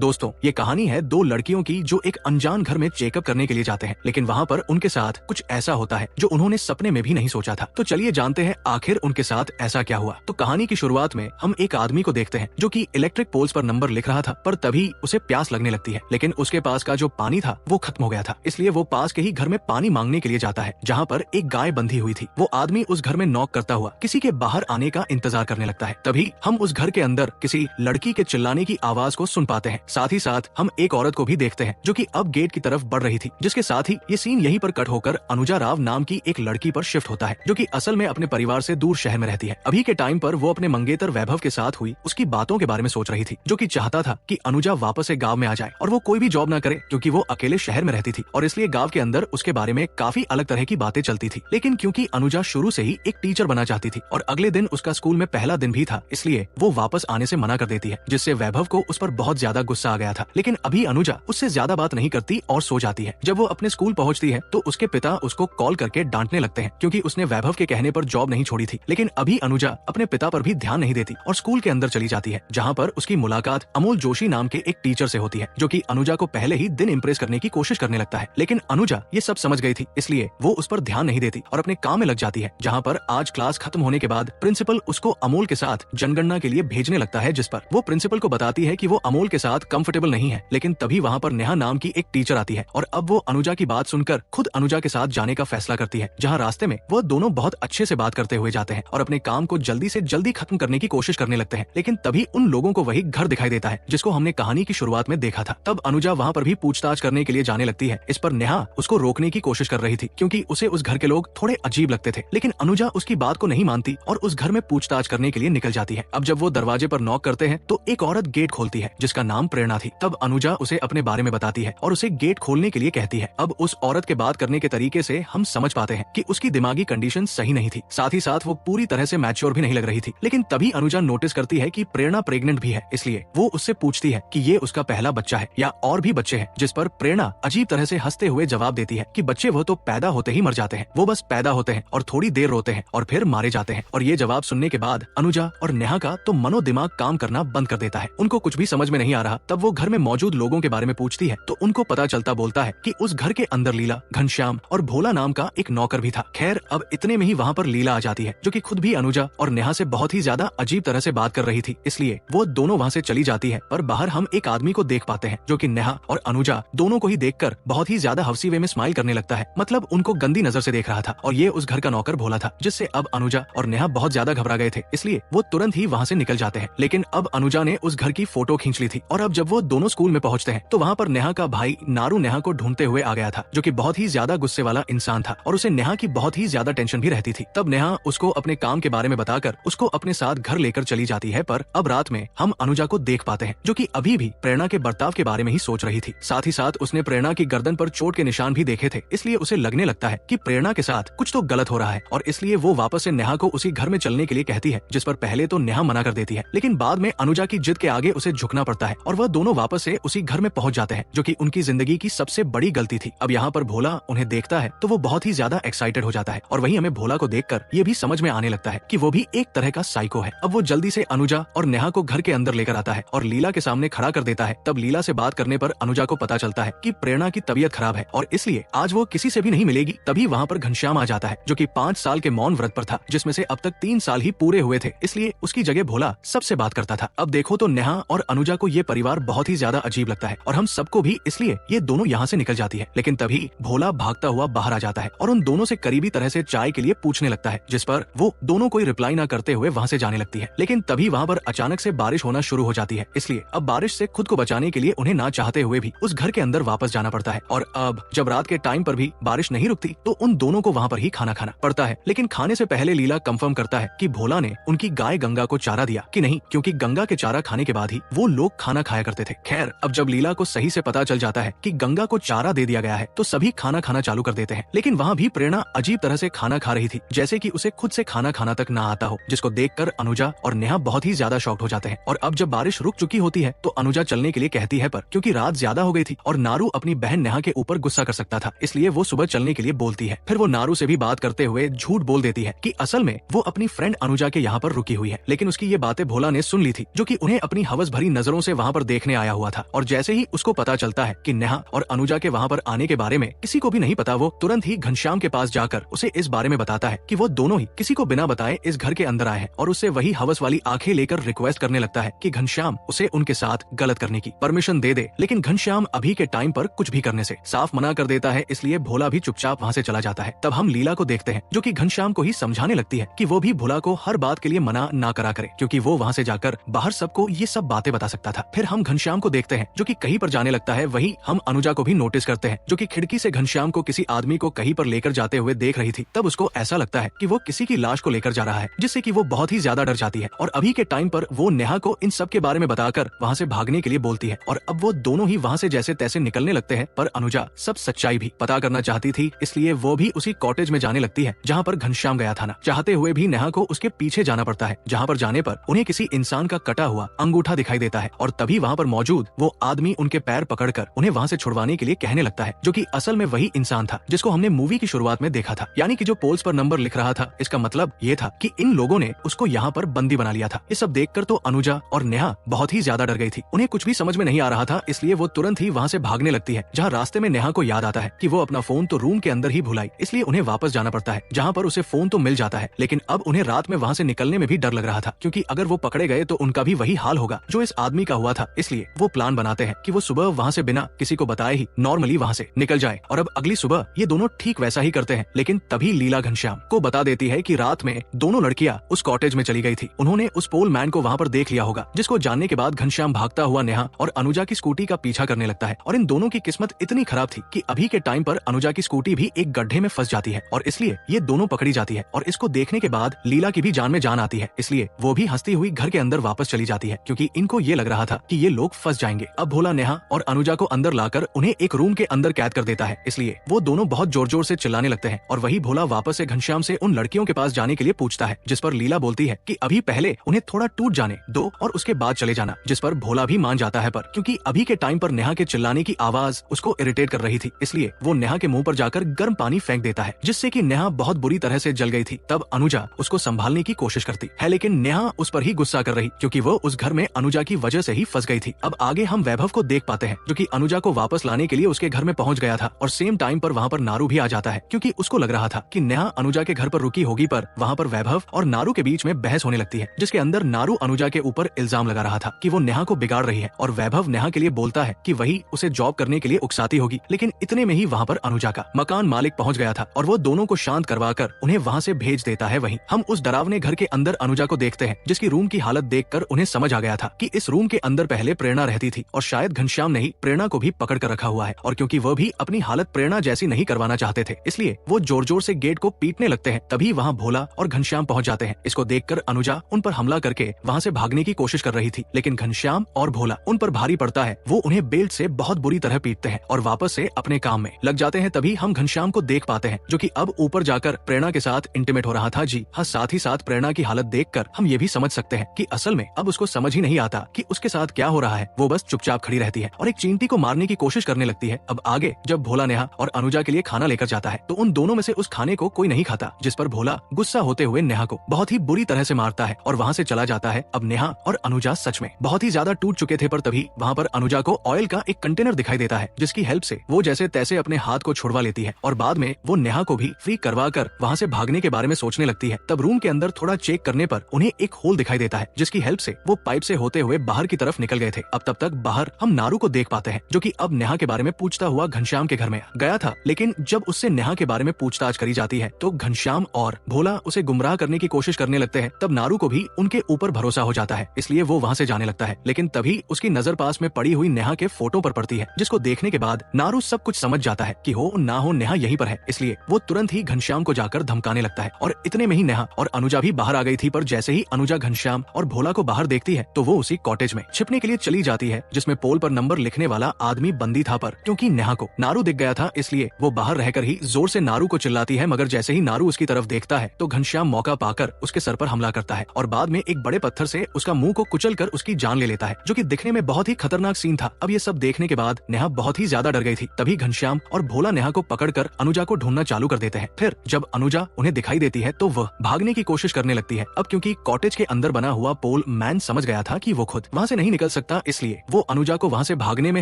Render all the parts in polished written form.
दोस्तों, ये कहानी है दो लड़कियों की जो एक अनजान घर में चेकअप करने के लिए जाते हैं, लेकिन वहाँ पर उनके साथ कुछ ऐसा होता है जो उन्होंने सपने में भी नहीं सोचा था। तो चलिए जानते हैं आखिर उनके साथ ऐसा क्या हुआ। तो कहानी की शुरुआत में हम एक आदमी को देखते हैं जो कि इलेक्ट्रिक पोल्स पर नंबर लिख रहा था, पर तभी उसे प्यास लगने लगती है, लेकिन उसके पास का जो पानी था वो खत्म हो गया था। इसलिए वो पास के ही घर में पानी मांगने के लिए जाता है जहाँ पर एक गाय बंधी हुई थी। वो आदमी उस घर में नॉक करता हुआ किसी के बाहर आने का इंतजार करने लगता है। तभी हम उस घर के अंदर किसी लड़की के चिल्लाने की आवाज को सुन पाते हैं। साथ ही साथ हम एक औरत को भी देखते हैं जो कि अब गेट की तरफ बढ़ रही थी, जिसके साथ ही ये सीन यहीं पर कट होकर अनुजा राव नाम की एक लड़की पर शिफ्ट होता है जो कि असल में अपने परिवार से दूर शहर में रहती है। अभी के टाइम पर वो अपने मंगेतर वैभव के साथ हुई उसकी बातों के बारे में सोच रही थी, जो कि चाहता था कि अनुजा वापस से गांव में आ जाए और वो कोई भी जॉब ना करे क्योंकि वो अकेले शहर में रहती थी और इसलिए गांव के अंदर उसके बारे में काफी अलग तरह की बातें चलती थी। लेकिन क्योंकि अनुजा शुरू से ही एक टीचर बनना चाहती थी और अगले दिन उसका स्कूल में पहला दिन भी था, इसलिए वो वापस आने से मना कर देती है, जिससे वैभव को उस पर बहुत ज्यादा गुस्सा आ गया था। लेकिन अभी अनुजा उससे ज्यादा बात नहीं करती और सो जाती है। जब वो अपने स्कूल पहुंचती है तो उसके पिता उसको कॉल करके डांटने लगते हैं क्योंकि उसने वैभव के कहने पर जॉब नहीं छोड़ी थी। लेकिन अभी अनुजा अपने पिता पर भी ध्यान नहीं देती और स्कूल के अंदर चली जाती है, जहाँ पर उसकी मुलाकात अमोल जोशी नाम के एक टीचर से होती है जो कि अनुजा को पहले ही दिन इम्प्रेस करने की कोशिश करने लगता है। लेकिन अनुजा ये सब समझ गई थी, इसलिए वो उस पर ध्यान नहीं देती और अपने काम में लग जाती है। जहाँ पर आज क्लास खत्म होने के बाद प्रिंसिपल उसको अमोल के साथ जनगणना के लिए भेजने लगता है, जिस पर वो प्रिंसिपल को बताती है कि वो अमोल के साथ कंफर्टेबल नहीं है। लेकिन तभी वहाँ पर नेहा नाम की एक टीचर आती है और अब वो अनुजा की बात सुनकर खुद अनुजा के साथ जाने का फैसला करती है, जहाँ रास्ते में वो दोनों बहुत अच्छे से बात करते हुए जाते हैं और अपने काम को जल्दी से जल्दी खत्म करने की कोशिश करने लगते हैं। लेकिन तभी उन लोगों को वही घर दिखाई देता है जिसको हमने कहानी की शुरुआत में देखा था। तब अनुजा वहाँ पर भी पूछताछ करने के लिए जाने लगती है। इस पर नेहा उसको रोकने की कोशिश कर रही थी क्योंकि उसे उस घर के लोग थोड़े अजीब लगते थे, लेकिन अनुजा उसकी बात को नहीं मानती और उस घर में पूछताछ करने के लिए निकल जाती है। अब जब वो दरवाजे पर नॉक करते हैं तो एक औरत गेट खोलती है जिसका नाम प्रेरणा थी। तब अनुजा उसे अपने बारे में बताती है और उसे गेट खोलने के लिए कहती है। अब उस औरत के बात करने के तरीके से हम समझ पाते हैं कि उसकी दिमागी कंडीशन सही नहीं थी, साथ ही साथ वो पूरी तरह से मैच्योर भी नहीं लग रही थी। लेकिन तभी अनुजा नोटिस करती है कि प्रेरणा प्रेग्नेंट भी है, इसलिए वो उससे पूछती है कि ये उसका पहला बच्चा है या और भी बच्चे हैं, जिस पर प्रेरणा अजीब तरह से हंसते हुए जवाब देती है कि बच्चे वो तो पैदा होते ही मर जाते हैं, वो बस पैदा होते हैं और थोड़ी देर रोते हैं और फिर मारे जाते हैं। और ये जवाब सुनने के बाद अनुजा और नेहा का तो मनो दिमाग काम करना बंद कर देता है। उनको कुछ भी समझ में नहीं आ रहा। तब वो घर में मौजूद लोगों के बारे में पूछती है तो उनको पता चलता बोलता है कि उस घर के अंदर लीला, घनश्याम और भोला नाम का एक नौकर भी था। खैर, अब इतने में ही वहाँ पर लीला आ जाती है जो कि खुद भी अनुजा और नेहा से बहुत ही ज्यादा अजीब तरह से बात कर रही थी, इसलिए वो दोनों वहाँ से चली जाती है। पर बाहर हम एक आदमी को देख पाते हैं जो कि नेहा और अनुजा दोनों को ही देखकर बहुत ही ज्यादा हंसी वे में स्माइल करने लगता है, मतलब उनको गंदी नजर से देख रहा था। और ये उस घर का नौकर भोला था, जिससे अब अनुजा और नेहा बहुत ज्यादा घबरा गए थे, इसलिए वो तुरंत ही वहाँ से निकल जाते हैं। लेकिन अब अनुजा ने उस घर की फोटो खींच ली थी और अब जब वो दोनों स्कूल में पहुंचते हैं तो वहाँ पर नेहा का भाई नारू नेहा को ढूंढते हुए आ गया था, जो कि बहुत ही ज्यादा गुस्से वाला इंसान था और उसे नेहा की बहुत ही ज्यादा टेंशन भी रहती थी। तब नेहा उसको अपने काम के बारे में बताकर उसको अपने साथ घर लेकर चली जाती है। पर अब रात में हम अनुजा को देख पाते हैं जो कि अभी भी प्रेरणा के बर्ताव के बारे में ही सोच रही थी। साथ ही साथ उसने प्रेरणा की गर्दन पर चोट के निशान भी देखे थे, इसलिए उसे लगने लगता है कि प्रेरणा के साथ कुछ तो गलत हो रहा है और इसलिए वो वापस से नेहा को उसी घर में चलने के लिए कहती है, जिस पर पहले तो नेहा मना कर देती है, लेकिन बाद में अनुजा की जिद के आगे उसे झुकना पड़ता है और वह दोनों वापस से उसी घर में पहुंच जाते हैं, जो कि उनकी जिंदगी की सबसे बड़ी गलती थी। अब यहाँ पर भोला उन्हें देखता है तो वो बहुत ही ज्यादा एक्साइटेड हो जाता है और वहीं हमें भोला को देखकर ये भी समझ में आने लगता है कि वो भी एक तरह का साइको है। अब वो जल्दी से अनुजा और नेहा को घर के अंदर लेकर आता है और लीला के सामने खड़ा कर देता है। तब लीला से बात करने पर अनुजा को पता चलता है कि प्रेरणा की तबीयत खराब है और इसलिए आज वो किसी से भी नहीं मिलेगी। तभी वहाँ पर घनश्याम आ जाता है जो कि 5 साल के मौन व्रत पर था, जिसमें से अब तक 3 साल ही पूरे हुए थे, इसलिए उसकी जगह भोला सबसे बात करता था। अब देखो तो नेहा और अनुजा को ये परिवार बहुत ही ज्यादा अजीब लगता है और हम सबको भी, इसलिए ये दोनों यहाँ से निकल जाती है। लेकिन तभी भोला भागता हुआ बाहर आ जाता है और उन दोनों से करीबी तरह से चाय के लिए पूछने लगता है, जिस पर वो दोनों कोई रिप्लाई न करते हुए वहाँ से जाने लगती है। लेकिन तभी वहाँ पर अचानक से बारिश होना शुरू हो जाती है, इसलिए अब बारिश से खुद को बचाने के लिए उन्हें ना चाहते हुए भी उस घर के अंदर वापस जाना पड़ता है। और अब जब रात के टाइम पर भी बारिश नहीं रुकती तो उन दोनों को वहाँ पर ही खाना खाना पड़ता है। लेकिन खाने से पहले लीला कंफर्म करता है कि भोला ने उनकी गाय गंगा को चारा दिया कि नहीं, क्योंकि गंगा के चारा खाने के बाद ही वो लोग खाना खाया करते थे। खैर, अब जब लीला को सही से पता चल जाता है कि गंगा को चारा दे दिया गया है तो सभी खाना खाना चालू कर देते हैं। लेकिन वहाँ भी प्रेरणा अजीब तरह से खाना खा रही थी, जैसे कि उसे खुद से खाना खाना तक ना आता हो, जिसको देखकर अनुजा और नेहा बहुत ही ज्यादा शॉक्ड हो जाते हैं। और अब जब बारिश रुक चुकी होती है तो अनुजा चलने के लिए कहती है, पर क्योंकि रात ज्यादा हो गई थी और नारू अपनी बहन नेहा के ऊपर गुस्सा कर सकता था, इसलिए वो सुबह चलने के लिए बोलती है। फिर वो नारू से भी बात करते हुए झूठ बोल देती है कि असल में वो अपनी फ्रेंड अनुजा के यहाँ पर रुकी हुई है, लेकिन उसकी ये बातें भोला ने सुन ली थी, जो कि उन्हें अपनी हवस भरी नजरों से वहाँ पर देखने आया हुआ था। और जैसे ही उसको पता चलता है कि नेहा और अनुजा के वहाँ पर आने के बारे में किसी को भी नहीं पता, वो तुरंत ही घनश्याम के पास जाकर उसे इस बारे में बताता है कि वो दोनों ही किसी को बिना बताए इस घर के अंदर आए हैं, और उससे वही हवस वाली आंखें लेकर रिक्वेस्ट करने लगता है कि घनश्याम उसे उनके साथ गलत करने की परमिशन दे दे। लेकिन घनश्याम अभी के टाइम पर कुछ भी करने से साफ मना कर देता है, इसलिए भोला भी चुपचाप वहाँ से चला जाता है। तब हम लीला को देखते हैं, जो कि घनश्याम को ही समझाने लगती है कि वो भी भोला को हर बात के लिए मना ना करा करे, क्योंकि वो वहाँ से जाकर बाहर सबको ये सब बातें बता सकता था। फिर हम घनश्याम को देखते हैं जो कि कहीं पर जाने लगता है। वहीं हम अनुजा को भी नोटिस करते हैं, जो कि खिड़की से घनश्याम को किसी आदमी को कहीं पर लेकर जाते हुए देख रही थी। तब उसको ऐसा लगता है कि वो किसी की लाश को लेकर जा रहा है, जिससे कि वो बहुत ही ज्यादा डर जाती है। और अभी के टाइम पर वो नेहा को इन सब के बारे में बताकर वहाँ से भागने के लिए बोलती है, और अब वो दोनों ही वहाँ से जैसे तैसे निकलने लगते हैं। पर अनुजा सब सच्चाई भी पता करना चाहती थी, इसलिए वो भी उसी कॉटेज में जाने लगती है जहाँ पर घनश्याम गया था ना। चाहते हुए भी नेहा को उसके पीछे जाना पड़ता है, जहाँ पर जाने पर उन्हें किसी इंसान का कटा हुआ अंगूठा दिखाई देता है। और तभी वहाँ पर मौजूद वो आदमी उनके पैर पकड़कर उन्हें वहाँ से छुड़वाने के लिए कहने लगता है, जो कि असल में वही इंसान था जिसको हमने मूवी की शुरुआत में देखा था। यानी कि जो पोल्स पर नंबर लिख रहा था, इसका मतलब ये था कि इन लोगों ने उसको यहाँ पर बंदी बना लिया था। ये सब देखकर तो अनुजा और नेहा बहुत ही ज्यादा डर गई थी। उन्हें कुछ भी समझ में नहीं आ रहा था, इसलिए वो तुरंत ही वहाँ से भागने लगती है। जहाँ रास्ते में नेहा को याद आता है कि वो अपना फोन तो रूम के अंदर ही भुलाई, इसलिए उन्हें वापस जाना पड़ता है, जहाँ पर उसे फोन तो मिल जाता है। लेकिन अब उन्हें रात में वहाँ से निकलने में भी डर लग रहा था, क्योंकि अगर वो पकड़े गए तो उनका भी वही हाल होगा जो इस आदमी का हुआ था। इसलिए वो प्लान बनाते हैं कि वो सुबह वहाँ से बिना किसी को बताए ही नॉर्मली वहाँ से निकल जाए। और अब अगली सुबह ये दोनों ठीक वैसा ही करते हैं। लेकिन तभी लीला घनश्याम को बता देती है कि रात में दोनों लड़कियां उस कॉटेज में चली गई थी। उन्होंने उस पोल मैन को वहाँ पर देख लिया होगा, जिसको जानने के बाद घनश्याम भागता हुआ नेहा और अनुजा की स्कूटी का पीछा करने लगता है। और इन दोनों की किस्मत इतनी खराब थी कि अभी के टाइम पर अनुजा की स्कूटी भी एक गड्ढे में फंस जाती है, और इसलिए ये दोनों पकड़ी जाती है। और इसको देखने के बाद लीला की भी जान में जान आती है, इसलिए वो भी हंसती हुई घर के अंदर वापस चली जाती है, क्योंकि इनको ये लग रहा था कि ये लोग फंस जाएंगे। अब भोला नेहा और अनुजा को अंदर लाकर उन्हें एक रूम के अंदर कैद कर देता है, इसलिए वो दोनों बहुत जोर जोर से चिल्लाने लगते हैं। और वही भोला वापस से घनश्याम से उन लड़कियों के पास जाने के लिए पूछता है, जिस पर लीला बोलती है कि अभी पहले उन्हें थोड़ा टूट जाने दो और उसके बाद चले जाना, जिस पर भोला भी मान जाता है। पर क्योंकि अभी के टाइम पर नेहा के चिल्लाने की आवाज उसको इरिटेट कर रही थी, इसलिए वो नेहा के मुंह पर जाकर गर्म पानी फेंक देता है, जिससे कि नेहा बहुत बुरी तरह से जल गई थी। तब अनुजा उसको संभालने की कोशिश करती है, लेकिन नेहा उस पर ही गुस्सा कर रही, क्योंकि वो उस घर में अनुजा की वजह से ही फंस गई थी। अब आगे हम वैभव को देख पाते हैं, जो कि अनुजा को वापस लाने के लिए उसके घर में पहुंच गया था। और सेम टाइम पर वहाँ पर नारू भी आ जाता है, क्योंकि उसको लग रहा था कि नेहा अनुजा के घर पर रुकी होगी। पर वहाँ पर वैभव और नारू के बीच में बहस होने लगती है, जिसके अंदर नारू अनुजा के ऊपर इल्जाम लगा रहा था कि वो नेहा को बिगाड़ रही है, और वैभव नेहा के लिए बोलता है कि वही उसे जॉब करने के लिए उकसाती होगी। लेकिन इतने में ही वहाँ पर अनुजा का मकान मालिक पहुँच गया था, और वो दोनों को शांत करवाकर उन्हें वहाँ से भेज देता है। वहीं हम उस डरावने घर के अंदर अनुजा को देखते हैं, जिसकी रूम की हालत देखकर उन्हें समझ आ गया था कि इस रूम के अंदर पहले प्रेरणा रहती थी, और शायद घनश्याम ने ही प्रेरणा को भी पकड़ कर रखा हुआ है। और क्योंकि वो भी अपनी हालत प्रेरणा जैसी नहीं करवाना चाहते थे, इसलिए वो जोर जोर से गेट को पीटने लगते हैं। तभी वहाँ भोला और घनश्याम पहुँच जाते हैं। इसको देखकर अनुजा उन पर हमला करके वहाँ से भागने की कोशिश कर रही थी, लेकिन घनश्याम और भोला उन पर भारी पड़ता है। वो उन्हें बेल्ट से बहुत बुरी तरह पीटते हैं और वापस से अपने काम में लग जाते हैं। तभी हम घनश्याम को देख पाते हैं, जो कि अब ऊपर जाकर प्रेरणा के साथ इंटीमेट हो रहा था। जी हाँ, साथ ही साथ प्रेरणा की हालत देखकर हम ये भी समझ सकते हैं कि असल में अब उसको समझ ही नहीं आता कि उसके साथ क्या हो रहा है। वो बस चुपचाप खड़ी रहती है और एक चींटी को मारने की कोशिश करने लगती है। अब आगे जब भोला नेहा और अनुजा के लिए खाना लेकर जाता है, तो उन दोनों में से उस खाने को कोई नहीं खाता, जिस पर भोला गुस्सा होते हुए नेहा को बहुत ही बुरी तरह से मारता है और वहाँ से चला जाता है। अब नेहा और अनुजा सच में बहुत ही ज्यादा टूट चुके थे, पर तभी वहाँ पर अनुजा को ऑयल का एक कंटेनर दिखाई देता है, जिसकी हेल्प से वो जैसे तैसे अपने हाथ को छुड़वा लेती है। और बाद में वो नेहा को भी फ्री करवा कर वहाँ से भागने के बारे में सोचने लगती है। तब रूम के अंदर थोड़ा चेक करने पर उन्हें एक होल दिखाई देता है, जिसकी हेल्प से वो पाइप से होते हुए बाहर की तरफ निकल गए थे। अब तब तक बाहर हम नारू को देख पाते हैं, जो कि अब नेहा के बारे में पूछता हुआ घनश्याम के घर में गया था। लेकिन जब उससे नेहा के बारे में पूछताछ करी जाती है, तो घनश्याम और भोला उसे गुमराह करने की कोशिश करने लगते हैं। तब नारू को भी उनके ऊपर भरोसा हो जाता है, इसलिए वो वहाँ से जाने लगता है। लेकिन तभी उसकी नजर पास में पड़ी हुई नेहा के फोटो पर पड़ती है, जिसको देखने के बाद नारू सब कुछ समझ जाता है कि हो ना हो नेहा यहीं पर है। इसलिए वो तुरंत ही घनश्याम को जाकर धमकाने लगता है। और इतने में ही नेहा और अनुजा भी बाहर आ गई थी। पर जैसे ही अनुजा घनश्याम और भोला को बाहर देखती है, तो वो उसी कॉटेज में छिपने के लिए चली जाती है, जिसमें पोल पर नंबर लिखने वाला आदमी बंदी था। पर क्योंकि नेहा को नारू दिख गया था, इसलिए वो बाहर रहकर ही जोर से नारू को चिल्लाती है। मगर जैसे ही नारू उसकी तरफ देखता है, तो घनश्याम मौका पाकर उसके सर पर हमला करता है और बाद में एक बड़े पत्थर से उसका मुंह को कुचल कर उसकी जान ले लेता है, जो कि दिखने में बहुत ही खतरनाक सीन था। अब ये सब देखने के बाद नेहा बहुत ही ज्यादा डर गई थी। तभी घनश्याम और भोला नेहा को पकड़कर अनुजा को ढूंढना चालू कर देते हैं। फिर जब अनुजा उन्हें दिखाई देती है, तो वह भागने की कोशिश करने लगती है। अब क्योंकि कॉटेज के अंदर बना हुआ पोल मैन समझ गया था कि वो खुद वहाँ से नहीं निकल सकता, इसलिए वो अनुजा को वहाँ से भागने में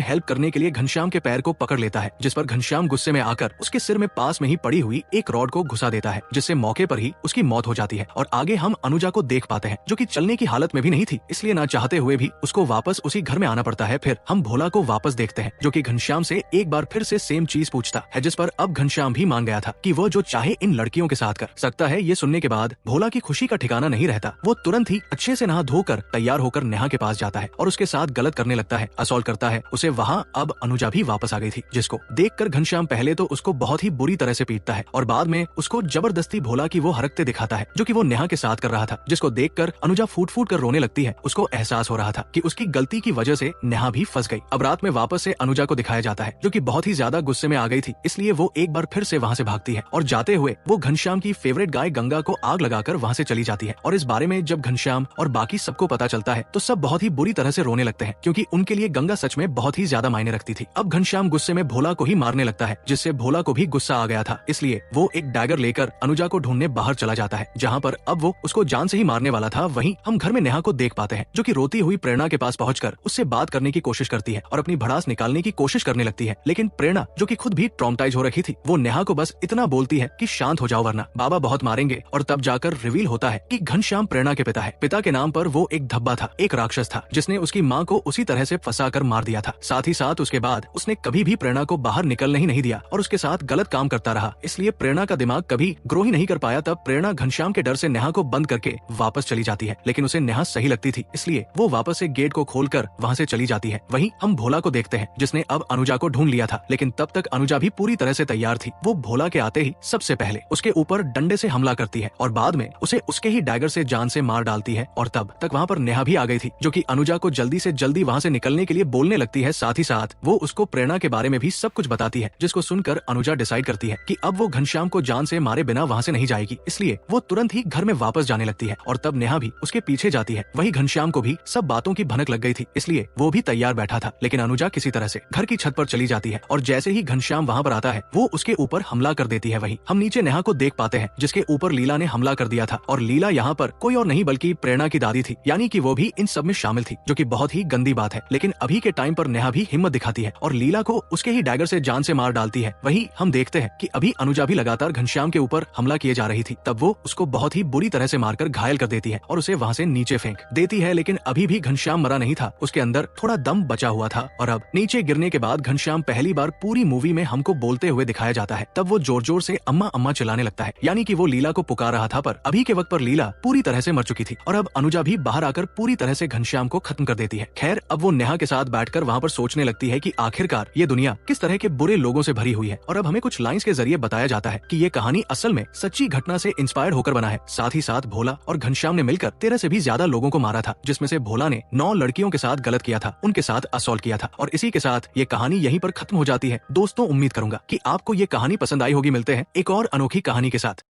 हेल्प करने के लिए घनश्याम के पैर को पकड़ लेता है, जिस पर घनश्याम गुस्से में आकर उसके सिर में पास में ही पड़ी हुई एक रॉड को घुसा देता है, जिससे मौके पर ही उसकी मौत हो जाती है। और आगे हम अनुजा को देख पाते हैं जो कि चलने की हालत में भी नहीं थी, इसलिए ना चाहते हुए भी उसको वापस उसी घर में आना पड़ता है। फिर हम भोला को वापस देखते हैं जो कि घनश्याम से एक बार फिर से सेम चीज पूछता है, जिस पर अब घनश्याम भी मान गया था कि वो जो चाहे इन लड़कियों के साथ कर सकता है। ये सुनने के बाद भोला की खुशी का ठिकाना नहीं रहता। वो तुरंत ही अच्छे से नहा धोकर तैयार होकर नेहा के पास जाता है और उसके साथ गलत करने लगता है, असॉल्ट करता है उसे। वहाँ अब अनुजा भी वापस आ गई थी, जिसको देखकर घनश्याम पहले तो उसको बहुत ही बुरी तरह से पीटता है और बाद में उसको जबरदस्ती भोला की वो हरकतें दिखाता है जो कि वो नेहा के साथ कर रहा था, जिसको देखकर अनुजा फूट फूट कर रोने लगती है। उसको एहसास हो रहा था कि उसकी गलती की वजह से नेहा भी फंस गई। अब रात में वापस से अनुजा को दिखाया जाता है जो कि बहुत ही ज्यादा गुस्से में आ गई थी, इसलिए वो एक बार फिर से वहाँ से भागती है और जाते हुए वो घनश्याम की फेवरेट गाय गंगा को आग लगाकर वहाँ से चली जाती है। और इस बारे में जब घनश्याम और बाकी सबको पता चलता है तो सब बहुत ही बुरी तरह से रोने लगते हैं, क्योंकि उनके लिए गंगा सच में बहुत ही ज्यादा मायने रखती थी। अब घनश्याम गुस्से में भोला को ही मारने लगता है, जिससे भोला को भी गुस्सा आ गया था, इसलिए वो एक डैगर लेकर अनुजा को ढूंढने बाहर चला जाता है, जहाँ पर अब वो उसको जान से ही मारने वाला था। वहीं हम घर में नेहा को देख पाते हैं जो कि रोती हुई प्रेरणा के पास पहुंचकर उससे बात करने की कोशिश करती है और अपनी भड़ास निकालने की कोशिश करने लगती है। लेकिन प्रेरणा जो कि खुद भी ट्रॉम्टाइज हो रखी थी, वो नेहा को बस इतना बोलती है कि शांत हो जाओ वरना बाबा बहुत मारेंगे। और तब जाकर रिवील होता है कि घनश्याम प्रेरणा के पिता है। पिता के नाम पर वो एक धब्बा था, एक राक्षस था जिसने उसकी माँ को उसी तरह से फंसाकर मार दिया था। साथ ही साथ उसके बाद उसने कभी भी प्रेरणा को बाहर निकलने ही नहीं दिया और उसके साथ गलत काम करता रहा, इसलिए प्रेरणा का दिमाग कभी ग्रो ही नहीं कर पाया। तब प्रेरणा घनश्याम के डर से नेहा को बंद करके वापस चली जाती है, लेकिन उसे नेहा सही लगती थी, इसलिए वो वापस से गेट को खोलकर वहाँ से चली जाती है। वहीं हम भोला को देखते हैं जिसने अब अनुजा को ढूंढ लिया था, लेकिन तब तक अनुजा भी पूरी तरह से तैयार थी। वो भोला के आते ही सबसे पहले उसके ऊपर डंडे से हमला करती है और बाद में उसे उसके ही डैगर से जान से मार डालती है। और तब तक वहाँ पर नेहा भी आ गई थी जो कि अनुजा को जल्दी से जल्दी वहाँ से निकलने के लिए बोलने लगती है। साथ ही साथ वो उसको प्रेरणा के बारे में भी सब कुछ बताती है, जिसको सुनकर अनुजा डिसाइड करती है कि अब वो घनश्याम को जान से मारे बिना वहाँ से नहीं जाएगी, इसलिए वो तुरंत ही घर में वापस जाने लगती है। और तब नेहा भी उसके पीछे जाती है। वही घनश्याम को भी सब बातों की भनक लग गई थी, इसलिए वो भी तैयार बैठा था, लेकिन अनुजा किसी तरह से घर की छत पर चली जाती है और जैसे ही घनश्याम वहाँ पर आता है वो उसके ऊपर हमला कर देती है। वही हम नीचे नेहा को देख पाते हैं जिसके ऊपर लीला ने हमला कर दिया था, और लीला यहाँ पर कोई और नहीं बल्कि प्रेरणा की दादी थी, यानी कि वो भी इन सब में शामिल थी, जो कि बहुत ही गंदी बात है। लेकिन अभी के टाइम पर नेहा भी हिम्मत दिखाती है और लीला को उसके ही डैगर से जान से मार डालती है। वहीं हम देखते हैं कि अभी अनुजा भी लगातार घनश्याम के ऊपर हमला किए जा रही थी, तब वो उसको बहुत ही बुरी तरह से मारकर घायल कर देती है और उसे वहाँ से नीचे फेंक देती है। लेकिन अभी भी घनश्याम मरा नहीं था, उसके अंदर थोड़ा दम बचा हुआ था। और अब नीचे गिरने के बाद घनश्याम पहली बार पूरी मूवी में हमको बोलते हुए दिखाया जाता है। तब वो जोर जोर से अम्मा अम्मा चिल्लाने लगता है, यानी कि वो लीला को पुकार रहा था, पर अभी के वक्त पर लीला पूरी तरह से मर चुकी थी। और अब अनुजा भी बाहर आकर पूरी तरह से घनश्याम को खत्म कर देती है। खैर, अब वो नेहा के साथ बैठकर वहाँ पर सोचने लगती है कि आखिरकार ये दुनिया किस तरह के बुरे लोगों से भरी हुई है। और अब हमें कुछ लाइंस के जरिए बताया जाता है कि ये कहानी असल में सच्ची घटना से इंस्पायर होकर बना है। साथ ही साथ भोला और घनश्याम ने मिलकर 13 से भी ज्यादा लोगों को मारा था, जिसमें से भोला ने 9 लड़कियों के साथ गलत किया था, उनके साथ असॉल्ट किया था। और इसी के साथ ये कहानी यहीं पर खत्म हो जाती है। दोस्तों, उम्मीद करूंगा कि आपको ये कहानी पसंद आई होगी। मिलते हैं एक और अनोखी कहानी के साथ।